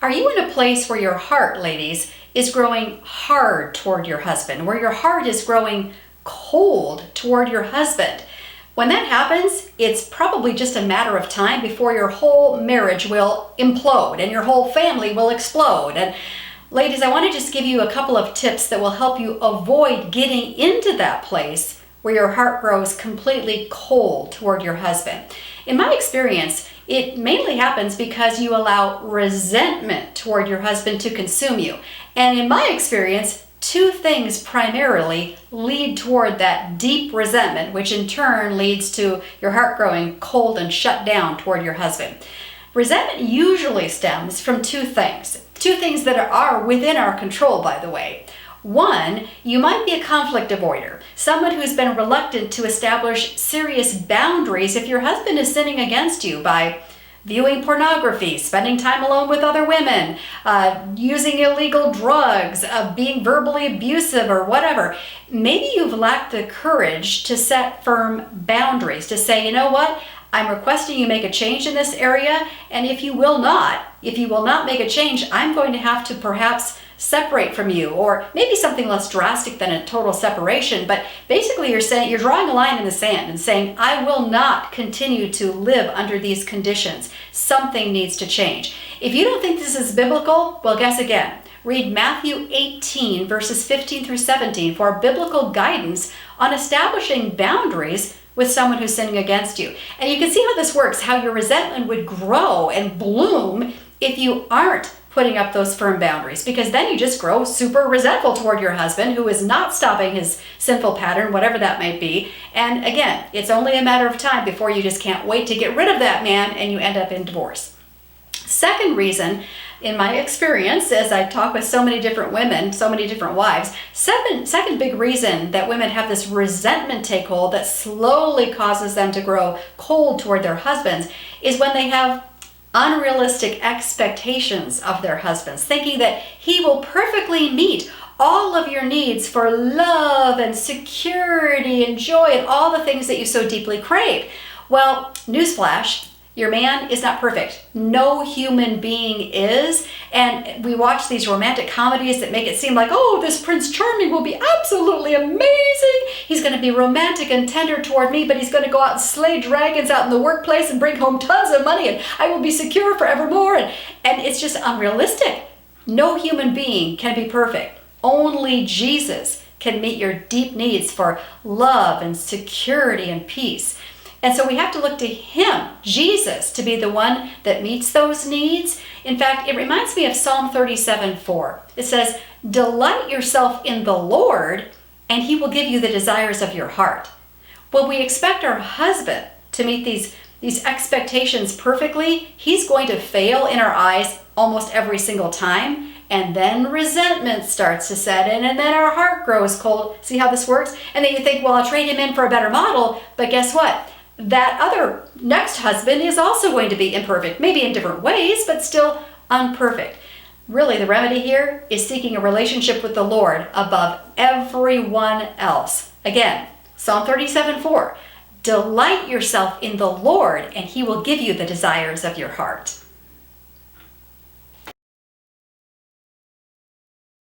Are you in a place where your heart, ladies, is growing hard toward your husband, where your heart is growing cold toward your husband? When that happens, it's probably just a matter of time before your whole marriage will implode and your whole family will explode. And ladies, I want to just give you a couple of tips that will help you avoid getting into that place where your heart grows completely cold toward your husband. In my experience, it mainly happens because you allow resentment toward your husband to consume you. And in my experience, two things primarily lead toward that deep resentment, which in turn leads to your heart growing cold and shut down toward your husband. Resentment usually stems from two things that are within our control, by the way. One, you might be a conflict avoider, someone who's been reluctant to establish serious boundaries if your husband is sinning against you by viewing pornography, spending time alone with other women, using illegal drugs, being verbally abusive or whatever. Maybe you've lacked the courage to set firm boundaries, to say, you know what, I'm requesting you make a change in this area, and if you will not make a change, I'm going to have to perhaps separate from you, or maybe something less drastic than a total separation. But basically you're drawing a line in the sand and saying, I will not continue to live under these conditions. Something needs to change. If you don't think this is biblical, well, guess again. Read Matthew 18 verses 15 through 17 for biblical guidance on establishing boundaries with someone who's sinning against you. And you can see how this works, how your resentment would grow and bloom if you aren't putting up those firm boundaries, because then you just grow super resentful toward your husband who is not stopping his sinful pattern, whatever that might be. And again, it's only a matter of time before you just can't wait to get rid of that man and you end up in divorce. Second reason, in my experience, as I talk with so many different women, so many different wives, second big reason that women have this resentment take hold that slowly causes them to grow cold toward their husbands is when they have unrealistic expectations of their husbands, thinking that he will perfectly meet all of your needs for love and security and joy and all the things that you so deeply crave. Well, newsflash, your man is not perfect. No human being is. And we watch these romantic comedies that make it seem like, oh, this Prince Charming will be absolutely amazing. He's going to be romantic and tender toward me, but he's going to go out and slay dragons out in the workplace and bring home tons of money, and I will be secure forevermore. And it's just unrealistic. No human being can be perfect. Only Jesus can meet your deep needs for love and security and peace. And so we have to look to him, Jesus, to be the one that meets those needs. In fact, it reminds me of Psalm 37:4. It says, delight yourself in the Lord, and he will give you the desires of your heart. When we expect our husband to meet these expectations perfectly, he's going to fail in our eyes almost every single time. And then resentment starts to set in, and then our heart grows cold. See how this works? And then you think, well, I'll trade him in for a better model. But guess what? That other next husband is also going to be imperfect, maybe in different ways, but still imperfect. Really, the remedy here is seeking a relationship with the Lord above everyone else. Again, Psalm 37:4, delight yourself in the Lord, and he will give you the desires of your heart.